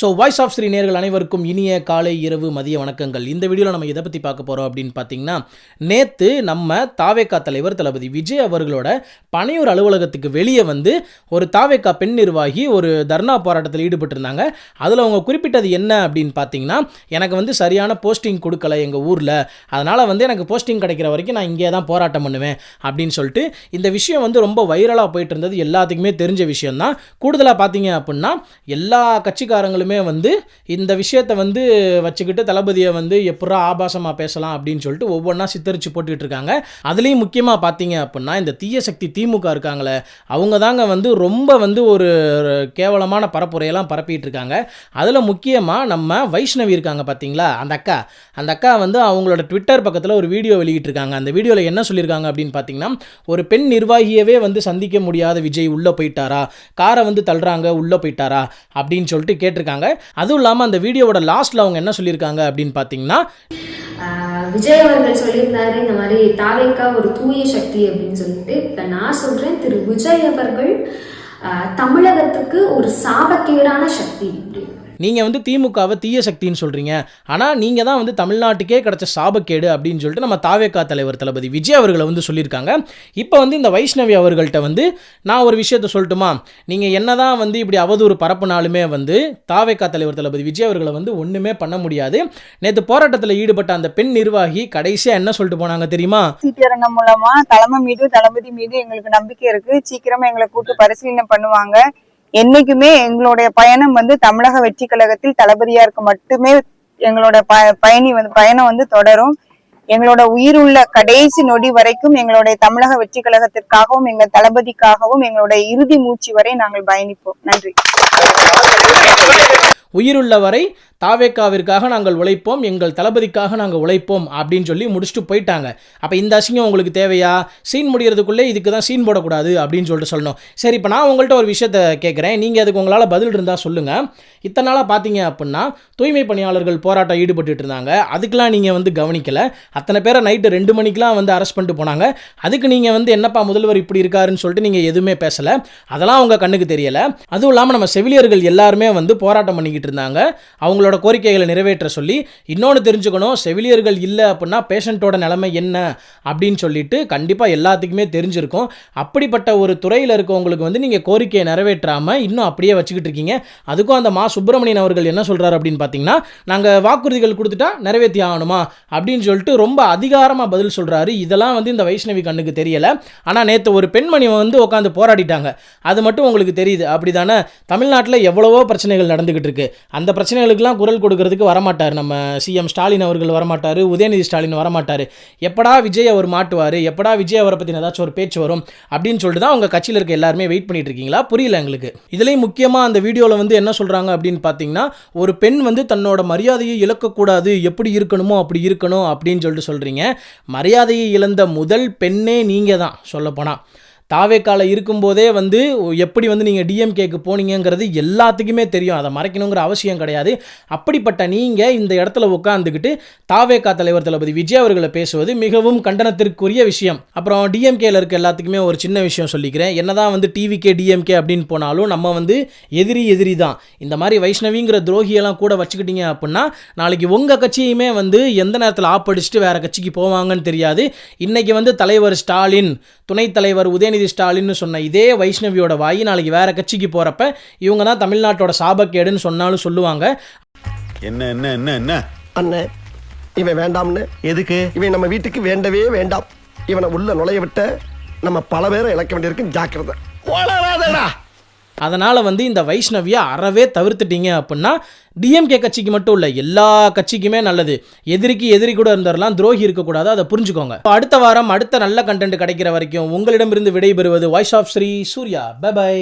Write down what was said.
So voice of Sri நேயர்கள் அனைவருக்கும் இனிய காலை இரவு மதிய வணக்கங்கள். இந்த வீடியோவில் நம்ம எதை பற்றி பார்க்க போகிறோம் அப்படின்னு பார்த்தீங்கன்னா, நேற்று நம்ம தாவேகா தலைவர் தளபதி விஜய் அவர்களோட பனையூர் அலுவலகத்துக்கு வெளியே வந்து ஒரு தாவேகா பெண் நிர்வாகி ஒரு தர்ணா போராட்டத்தில் ஈடுபட்டிருந்தாங்க. அதில் அவங்க குறிப்பிட்டது என்ன அப்படின்னு பார்த்தீங்கன்னா, எனக்கு வந்து சரியான போஸ்டிங் கொடுக்கல எங்கள் ஊரில், அதனால் வந்து எனக்கு போஸ்டிங் கிடைக்கிற வரைக்கும் நான் இங்கே தான் போராட்டம் பண்ணுவேன் அப்படின்னு சொல்லிட்டு இந்த விஷயம் வந்து ரொம்ப வைரலாக போயிட்டு இருந்தது. எல்லாத்துக்குமே தெரிஞ்ச விஷயம்தான். கூடுதலாக பார்த்தீங்க அப்படின்னா எல்லா கட்சிக்காரங்களுமே வந்து இந்த விஷயத்தை வந்து வச்சுக்கிட்டு தளபதியை வந்து எப்படா ஆபாசமாக பேசலாம் அப்படின்னு சொல்லிட்டு ஒவ்வொன்றா சித்தரித்து போட்டுக்கிட்டு இருக்காங்க. அதுலேயும் முக்கியமாக பார்த்தீங்க அப்படின்னா இந்த தீய சக்தி திமுக இருக்காங்களே, அவங்க தாங்க வந்து ரொம்ப வந்து ஒரு கேவலமான பரப்புரையெல்லாம் பரப்பிட்டு இருக்காங்க. அதில் முக்கியமாக நம்ம வைஷ்ணவி இருக்காங்க பார்த்தீங்களா, அந்த அக்கா வந்து அவங்களோட ட்விட்டர் பக்கத்தில் ஒரு வீடியோ வெளியிட்டிருக்காங்க. அந்த வீடியோவில் என்ன சொல்லியிருக்காங்க அப்படின்னு பார்த்தீங்கன்னா, ஒரு பெண் நிர்வாகியவே வந்து சந்திக்க முடியாத விஜய் உள்ளே போயிட்டாரா, காரை வந்து தள்ளுறாங்க உள்ளே போயிட்டாரா அப்படின்னு சொல்லிட்டு கேட்டிருக்காங்க. அதுவும் இல்லாமல் அந்த வீடியோவோட லாஸ்ட்டில் அவங்க என்ன சொல்லியிருக்காங்க அப்படின்னு பார்த்தீங்கன்னா, விஜய் அவர்கள் சொல்லியிருந்தாரு இந்த மாதிரி தாவேகா ஒரு தூய சக்தி அப்படின்னு சொல்லிட்டு. இப்போ நான் சொல்கிறேன், திரு விஜய் அவர்கள் தமிழகத்துக்கு ஒரு சாபக்கேடான சக்தி அப்படின்னு. நீங்கள் வந்து திமுகவை தீய சக்தின்னு சொல்கிறீங்க, ஆனால் நீங்கள் தான் வந்து தமிழ்நாட்டுக்கே கிடச்ச சாபக்கேடு அப்படின்னு சொல்லிட்டு நம்ம தாவேகா தலைவர் தளபதி விஜய் அவர்களை வந்து சொல்லியிருக்காங்க. இப்போ வந்து இந்த வைஷ்ணவி அவர்கள்ட்ட வந்து நான் ஒரு விஷயத்தை சொல்லட்டுமா, நீங்கள் என்ன தான் வந்து இப்படி அவதூறு பரப்புனாலுமே வந்து தாவேகா தலைவர் தளபதி விஜய் அவர்களை வந்து ஒன்றுமே பண்ண முடியாது. நேற்று போராட்டத்தில் ஈடுபட்ட அந்த பெண் நிர்வாகி கடைசியாக என்ன சொல்லிட்டு போனாங்க தெரியுமா? சீக்கிரம் மூலமா தளபதி மீது எங்களுக்கு நம்பிக்கை இருக்கு, சீக்கிரமா எங்களை கூட்டு பரிசீலனை பண்ணுவாங்க. என்னைக்குமே எங்களுடைய பயணம் வந்து தமிழக வெற்றி கழகத்தில் தளபதியாருக்கு மட்டுமே எங்களோட பயணம் வந்து தொடரும். எங்களோட உயிருள்ள கடைசி நொடி வரைக்கும் எங்களுடைய தமிழக வெற்றி கழகத்திற்காகவும் எங்கள் தளபதிக்காகவும் எங்களுடைய இறுதி மூச்சு வரை நாங்கள் பயணிப்போம். நன்றி. உயிருள்ள வரை தாவேக்காவிற்காக நாங்கள் உழைப்போம், எங்கள் தளபதிக்காக நாங்கள் உழைப்போம் அப்படின்னு சொல்லி முடிச்சுட்டு போயிட்டாங்க. அப்போ இந்த அசிங்கம் உங்களுக்கு தேவையா? சீன் முடிகிறதுக்குள்ளே இதுக்கு தான் சீன் போடக்கூடாது அப்படின்னு சொல்லிட்டு சொல்லணும். சரி, இப்போ நான் உங்கள்கிட்ட ஒரு விஷயத்தை கேட்குறேன், நீங்கள் அதுக்கு உங்களால் பதில் இருந்தால் சொல்லுங்கள். இத்தனை நாளாக பார்த்தீங்க அப்படின்னா தூய்மை பணியாளர்கள் போராட்டம் ஈடுபட்டு இருந்தாங்க, அதுக்கெலாம் நீங்கள் வந்து கவனிக்கலை. அத்தனை பேரை நைட்டு 2 மணிக்கெலாம் வந்து அரெஸ்ட் பண்ணிட்டு போனாங்க. அதுக்கு நீங்கள் வந்து என்னப்பா முதல்வர் இப்படி இருக்காருன்னு சொல்லிட்டு நீங்கள் எதுவுமே பேசலை. அதெல்லாம் உங்கள் கண்ணுக்கு தெரியலை. அதுவும் இல்லாமல் நம்ம செவிலியர்கள் எல்லாருமே வந்து போராட்டம் பண்ணிக்கிட்டு இருந்தாங்க, அவங்களோட கோரிக்கைகளை நிறைவேற்ற சொல்லி. இன்னொன்று தெரிஞ்சுக்கணும், செவிலியர்கள் இல்லை அப்படின்னா பேஷண்ட்டோட நிலைமை என்ன அப்படின்னு சொல்லிட்டு கண்டிப்பாக எல்லாத்துக்குமே தெரிஞ்சிருக்கும். அப்படிப்பட்ட ஒரு துறையில் இருக்கவங்களுக்கு வந்து நீங்கள் கோரிக்கையை நிறைவேற்றாமல் இன்னும் அப்படியே வச்சுக்கிட்டு இருக்கீங்க. அதுக்கும் அந்த மா சுப்பிரமணியன் அவர்கள் என்ன சொல்கிறார் அப்படின்னு பார்த்தீங்கன்னா, நாங்கள் வாக்குறுதிகள் கொடுத்துட்டா நிறைவேற்றி ஆகணுமா அப்படின்னு சொல்லிட்டு ரொம்ப அதிகாரமாக பதில் சொல்கிறாரு. இதெல்லாம் வந்து இந்த வைஷ்ணவி கண்ணுக்கு தெரியலை. ஆனால் நேற்று ஒரு பெண்மணி வந்து உட்காந்து போராடிட்டாங்க, அது மட்டும் உங்களுக்கு தெரியுது. அப்படி தானே தமிழ்நாட்டில் எவ்வளவோ பிரச்சனைகள் நடந்துக்கிட்டு இருக்கு. அந்த பிரச்சனைகளுக்கெல்லாம் குரல் கொடுக்கறதுக்கு வரமாட்டார் நம்ம சிஎம் ஸ்டாலின் அவர்கள், வரமாட்டார் உதயநிதி ஸ்டாலின், வரமாட்டார். எப்படா விஜய் அவர் மாட்டுவார், எப்படா விஜய் அவரை பற்றி ஏதாச்சும் ஒரு பேச்சு வரும் அப்படின்னு சொல்லிட்டு தான் அவங்க கட்சியில் இருக்க எல்லாருமே வெயிட் பண்ணிட்டு இருக்கீங்களா? புரியல எங்களுக்கு. இதுலேயும் முக்கியமாக அந்த வீடியோவில் வந்து என்ன சொல்கிறாங்க அப்படின்னு பார்த்தீங்கன்னா, ஒரு பெண் வந்து தன்னோட மரியாதையை இழக்கக்கூடாது, எப்படி இருக்கணுமோ அப்படி இருக்கணும் அப்படின்னு சொல்லிட்டு சொல்கிறீங்க. மரியாதையை இழந்த முதல் பெண்ணே நீங்கள் தான் சொல்லப்போனால். தாவேக்கால இருக்கும்போதே வந்து எப்படி வந்து நீங்கள் டிஎம்கேக்கு போனீங்கிறது எல்லாத்துக்குமே தெரியும், அதை மறைக்கணுங்கிற அவசியம் கிடையாது. அப்படிப்பட்ட நீங்கள் இந்த இடத்துல உட்காந்துக்கிட்டு தாவேக்கா தலைவர் தளபதி விஜய் அவர்களை பேசுவது மிகவும் கண்டனத்திற்குரிய விஷயம். அப்புறம் டிஎம்கேல இருக்க எல்லாத்துக்குமே ஒரு சின்ன விஷயம் சொல்லிக்கிறேன், என்னதான் வந்து டிவிகே டிஎம்கே அப்படின்னு போனாலும் நம்ம வந்து எதிரி தான். இந்த மாதிரி வைஷ்ணவிங்கிற துரோகியெல்லாம் கூட வச்சுக்கிட்டீங்க அப்படின்னா நாளைக்கு உங்கள் கட்சியுமே வந்து எந்த நேரத்தில் ஆப்படிச்சுட்டு வேறு கட்சிக்கு போவாங்கன்னு தெரியாது. இன்றைக்கி வந்து தலைவர் ஸ்டாலின், துணைத் தலைவர் உதயநிதி ஸ்டாலின்னு சொன்ன இதே வைஷ்ணவியோட வாய் நாளைக்கு வேற கட்சிக்கு போறப்ப இவங்க தான் தமிழ்நாட்டோட சாபக்கேடுன்னு சொன்னாலும் சொல்லுவாங்க. என்ன என்ன என்ன என்ன அண்ணே, இவன் வேண்டாம்னு. எதுக்கு? இவன் நம்ம வீட்டுக்கு வேண்டவே வேண்டாம். இவனை உள்ள நுழைய விட்ட நம்ம பல பேரை இழக்க வேண்டியிருக்கு. ஜாக்கிரதை. அதனால் வந்து இந்த வைஷ்ணவியை அறவே தவிர்த்துட்டீங்க அப்படின்னா டிஎம்கே கட்சிக்கு மட்டும் இல்லை, எல்லா கட்சிக்குமே நல்லது. எதிரிக்கு எதிரி கூட இருந்துடலாம், துரோகி இருக்கக்கூடாது, அதை புரிஞ்சுக்கோங்க. அடுத்த வாரம் அடுத்த நல்ல கண்டென்ட் கிடைக்கிற வரைக்கும் உங்களிடமிருந்து விடைபெறுவது voice of Sri Surya. Bye by.